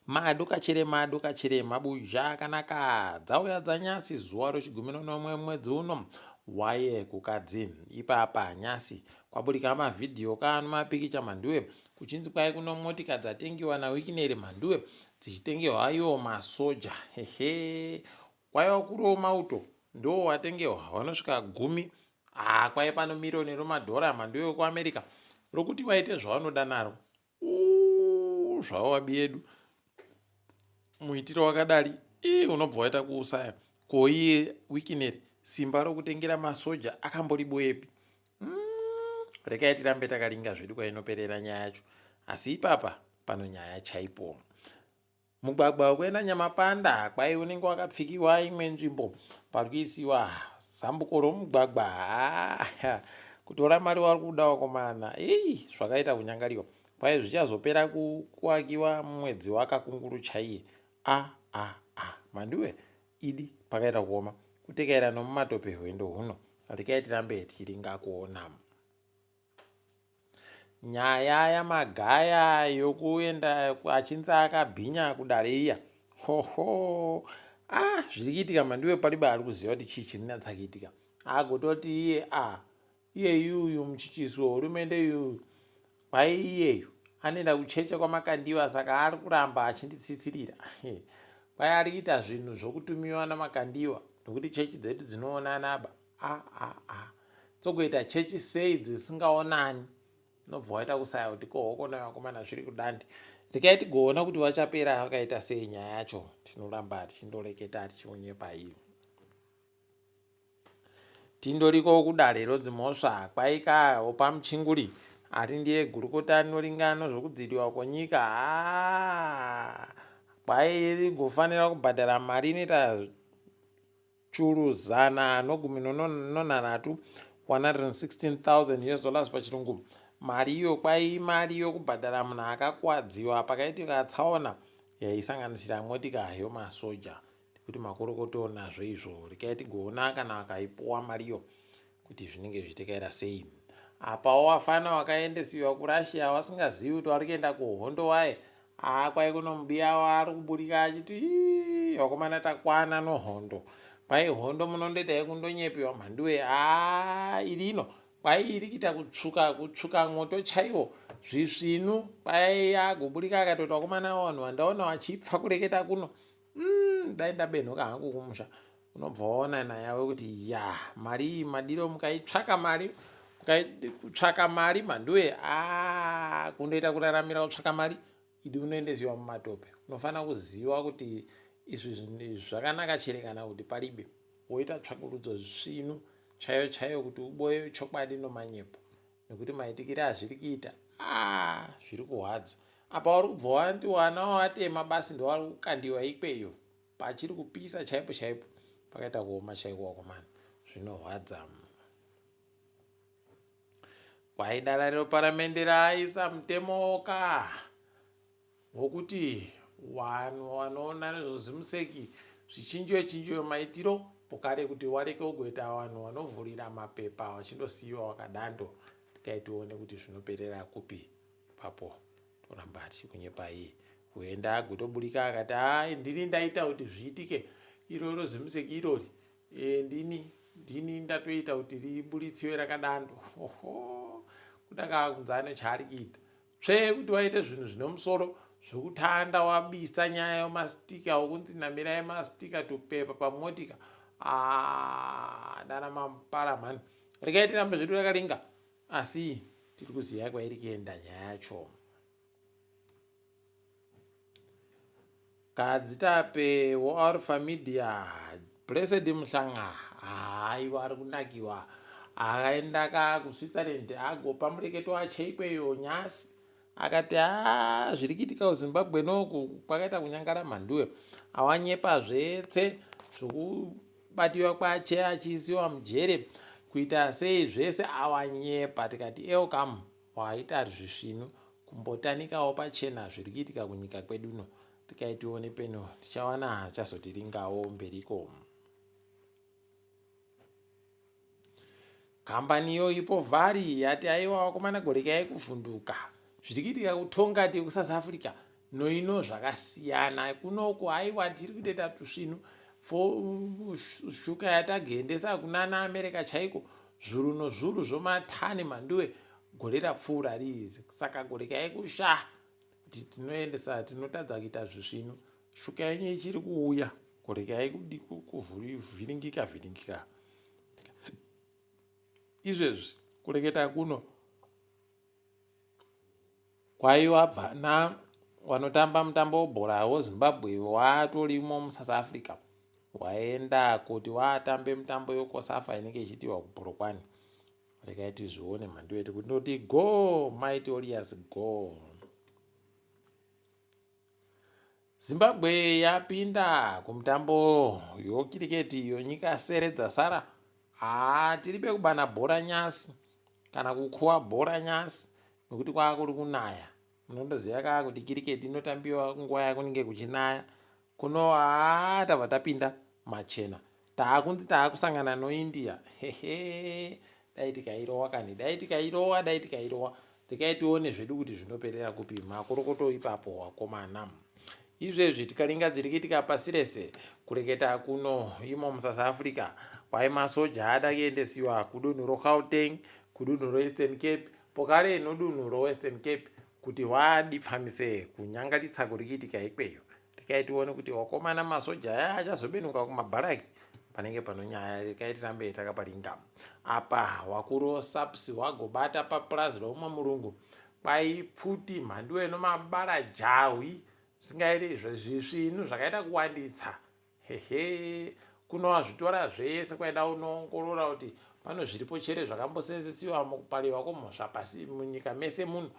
Madu kachere mabuja kanaka dzauya dzanyasi zuva rechigumi nomwe mwedzi uno waye kukadzi ipapa nyasi kwaburika mavhidhiyo kano mapikicha mhanduwe kuchinzi kwai kuno motika dzatengiwa naWikineri mhanduwe dzichitengewa iwo masoja kwaiwa kuriwo mauto ndo watengewa vanosvika 10 kwai pano miriyoni remadhora mhanduwe kuAmerica rokuti waite zvavanoda naro zvavo vabi yedu muitiro wakadari unobva waita kuusaya koiye Wikineri simba rokutengera masoja akamboriboyepi rekai tirambe takaringa zvedu kwainoperera nyaya yacho asi ipapa pano nyaya chaipo mugwagwa wekuenda Nyamapanda kwai unenge wakapfikiwa imwe nzvimbo pari kuisiwa zambuko romugwagwa kutora mari wari kuda wakomana zvakaita kunyangariwa kwai zvichazopera kuakiwa mwedzi wakakunguru chaiye mhanduwe idi pakaita kuoma kutekaira nomumatope hwendo huno rekai tirambe tichiringa kuona nyaya yamagaya yokuenda achinzi akabhinya kudare iya zviri kuitika mhanduwe paliba ari kuziva kuti chii chirinatsa kuitika agototi iye iyuyu muchichisi wehurumende iyuyu kwai iyeyu anoenda kucheche kwamakandiwa saka ari kuramba achinditsitsirira kwai ari kuita zvinhu zvokutumiwa namakandiwa nokuti chechi dzedu dzinoonanaba tsokuita chechi sei dzisingaonani nobva waita kusaya kuti kohokona vakomana zviri kudandi rekai tigoona kuti vachapera vakaita sei nyaya yacho tinoramba tichindoreketa tichionyepa iyo tindoriko kudare rodzimhosva kwaika opamuchinguri ari ndiye gurukota rinoringano zvokudziriwa kwenyika kwai rigofanira kubhadhara mari inoita churu 113 $116,000 pachirungu mari iyo kwai mari yokubhadhara munhu akakwadziwa pakaitika tsaona yaisanganisira motika yomasoja kuti makorokoto nazvo izvo rekai tigoona kana akaipuwa mariyo kuti zvinenge zvichitekaira sei apawo wafana wakaendesiwa kuRussia wasingazivi kuti wari kuenda kuhondo waye kwai kuno mubiya wari kuburika achiti wakomana takwana nohondo kwai hondo munondoitai kundonyepiwa mhanduwe iri ino kwai iri kuita kutsvuka mwoto chaiwo zvisvinu kwai agoburika akatoti wakomana vanhu vandaona vachipfa kureketa kuno dai ndabenhuka hangu kumusha unobva waona nayawe kuti mari iyi madiro mukaitsvaka mari mhanduwe kundoita kuraramira kutsvaka mari idi unoendesiwa mumatope unofanira kuziva kuti izvi zvakanaka chere kana kuti paribe woita tsvakurudzo zvisvinu chaiyo kuti uboye chokwadi nomanyepo nekuti maitikire azviri kuita zviri kuhwadza apa wari kubva wanti wana wawatema basi ndovari kukandiwa ikweyo pachiri kupisa chaipo pakaita kuoma chaiko wakomana zvinohwadza kwai dara reparamende raisa mutemoka wokuti vanhu vanoona nezvozimuseki zvichinjiwe maitiro pokare kuti wareke kugoita vanhu vanovhurira mapepa vachindosiyiwa wakadando tikaitione kuti zvinoperera kupi papo toramba tichikunyepai kuenda agotoburika akati ndini ndaita kuti zviitike iroro zimuseki irori ndini ndatoita kuti riburitsiwe rakadando kudaka kunzane chaari kuita kuti waite zvinhu zvine musoro zvokutanda wabisa nyaya yemastika wokunzi namirai mastika tupepa pamotika dana mampara mhani rekai tirambe zvedu rakaringa asi tiri kuziva kwairi kuenda nyaya yacho kadzitape weAlpha Media Blessed Muhlanga vari kunakiwa akaenda kuSwitzerland agopa mureketo wache ikweyo nyasi akati zviri kuitika kuZimbabwe noku kwakaita kunyangara mhanduwe awanyepa zvetse zvokubatiwa kwache achiisiwa mujere kuita sei zvese awanyepa tikati kam waita zvisvinu kumbotanikawo pachena zviri kuitika kunyika kwedu no tikaitione peno tichawana chazotiringawo mberiko kambaniyo ipo vhari yati aiwa wakomana gorekai kuvhunduka zviri kuitika kutongati kuSouth Africa noino zvakasiyana. Kunoko aiwa tiri kutoita tusvinu shuka yatagendesa kunana America chaiko zvuru nozvuru zvomatani manduwe gore rapfuura riizi. Saka gorekai kusha kuti tinoendesa tinotadza kuita zvisvinu shuka yenyu ichiri kuuya gorekai kuvhiringika izvezvi kureketa kuno kwaiwa bvana vanotamba mutambo webhora weZimbabwe watorimo muSouth Africa waenda kuti watambe mutambo yokosafa inenge ichitiwa kuBhorokwani. Rekai tizvione mhando yedu kuti ndoti go Mighty Warriors go. Zimbabwe yapinda kumutambo yokiriketi yonyika sere dzasara. Tiribe kubana bhora nyasi kana kukuwa bhora nyasi nokuti kwakuri kunaya. Munondoziva kaa kuti kiriketi inotambiwa nguva yakunenge kuchinaya. Kuno tabva tapinda machena taakunzi taakusangana noIndia. Dai tikairowa kani, dai tikairowa tikai tione zvedu kuti zvinoperera kupi. Makorokoto ipapo wakomana. Izvezvi tikaringadziriki tikapasi rese kureketa kuno imo muSouth Africa kwai masoja ada kuendesiwa kudunhu roGauteng, kudunhu roEastern Cape, pokare nodunhu roWestern Cape kuti wadipfamise kunyangaritsa kurikitika ikweyo. Tikai tione kuti wakomana masoja aya achazobenuka kumabharaki panenge panonyaya. Rekai tirambe takaparinga. Apa wakuru SAPS wagobata papurazi roumwe murungu kwai pfuti mhandu enomabara jahwi singairi zvisvinu zvakaita kuwanditsa. Kuno wazvitora zvese kwaida unoongorora kuti pano zviripo chere zvakambosenzesiwa mukupariwa kwomhosva pasi munyika mese muno.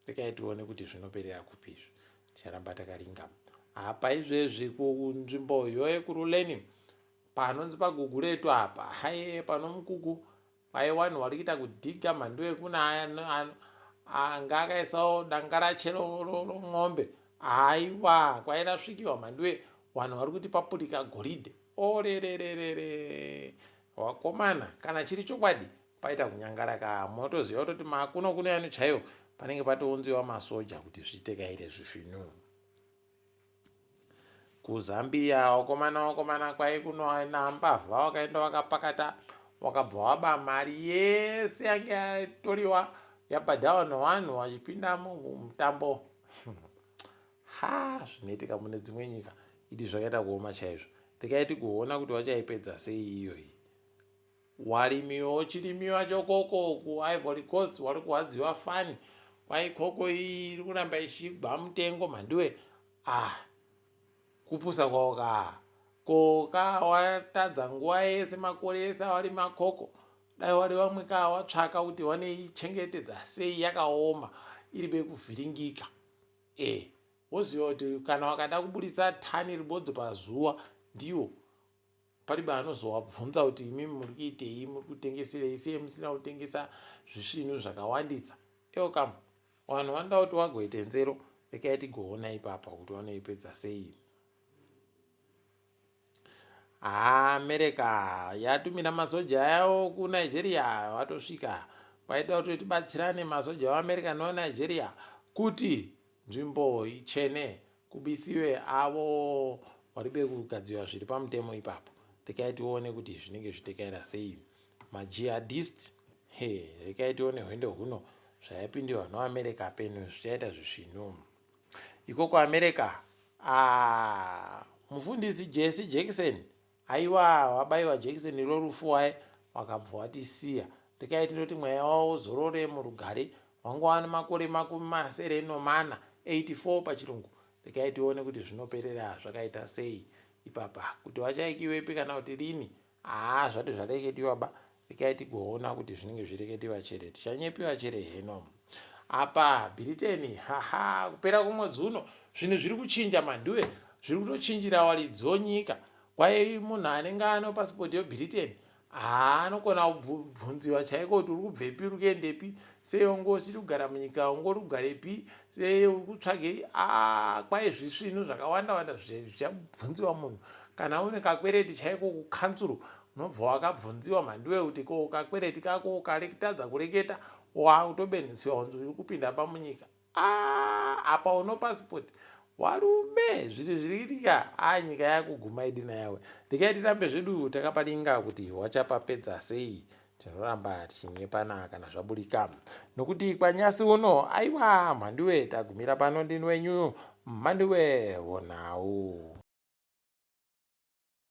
Rekai tione kuti zvinoperera kupi izvi. Ticharamba takaringa. Apa izvezvi kunzvimbo yoekuruleni panonzi pagugu retu apa pano mukuku kwai vanhu vari kuita kudhiga mhando ekuna anga akaisawo danga rachero romwombe. Aiwa kwai rasvikiwa mhanduwe vanhu vari kuti papurika goridhe. Orerererere wakomana kana chiri chokwadi paita kunyangaraka. Motoziva kuti makuno kuno yanu chaiwo panenge patounziwa masoja kuti zvitekaire zvizvinu. KuZambia wakomana kwai kuno nambavha wakaenda wakapakata wakabva waba mari yese yange yatoriwa yabhadhawa nevanhu vachipinda mumutambo. Zvinoitika mune dzimwe nyika idi zvakaita kuoma chaizvo. Tikaiti kuona kuti wachaipedza sei iyoyi. Warimiwa chirimiwa chokoko kuIvory Coast wari kuhadziwa fani kwai koko iri kuramba ichigwa mutengo mhanduwe. Kupusa kwawo koka watadza nguva yese makore ese wari makoko. Dai wari vamwe watsvaka kuti wanoichengetedza sei yakaoma iribe kuvhiringika. Woziva kuti kana wakada kuburitsa tani ribodzi pazuva ndiwo paribe anozovabvunza kuti imi muri kuitei, muri kutengeserei sei musina kutengesa zvisvinu zvakawanditsa. Kama vanhu vanoda kuti wagoite nzero. Rekai tigoona ipapa kuti wanoipedza sei. America yatumira masoja yawo kuNigeria watosvika. Waida kuti tibatsirane masoja veAmerica noNigeria kuti nzvimbo ichene kubisiwe avo waribe kugadziwa zviri pamutemo ipapo. Rekai tione kuti zvinenge zvitekaira sei. Majihadist rekai tione hwendo huno zvaipindiwa noAmerica peno zvichaita zvisvinu. Ikoko America mufundisi Jesse Jackson aiwa wabaiwa jekiseni rorufu waye wakabva watisiya. Rekai tinoti mweya wawo uzorore murugare. Wangova nemakore 84 pachirungu. Rekai tione kuti zvinoperera zvakaita sei ipapa. Kuti wachaikiwepi kana kuti rini zvati zvareketiwa ba. Rekai tigoona kuti zvinenge zvireketiwa chere. Tichanyepiwa chere heno. Apa Britain kupera kwemwedzi uno zvinhu zviri kuchinja mhanduwe. Zviri kutochinjira waridzi wonyika. Kwai munhu anenge ano pasipoti yeBritain anokona kubvunziwa chaiko kuti uri kubvepi uri kuendepi, sei ungosiri kugara munyika ungori kugarepi, sei uri kutsvagei. Kwai zvisvinu zvakawanda zvichabvunziwa munhu. Kana une kakwereti chaiko kukanzuru unobva wakabvunziwa mhanduwe kuti ko kakwereti kako kareketadza kureketa wakutobenesiwa unzi uri kupinda pamunyika. apa uno pasipoti warume zviri zviriitika nyika yakuguma idina yawe ndikai tirambe zvedu takapalinga kuti wachapapedza sei. Tinoramba tichinyepana kana zvaburika nokuti kwanyasi uno aiwa mhandiwe tagumira pano ndini wenyu mhandiwe wonawo.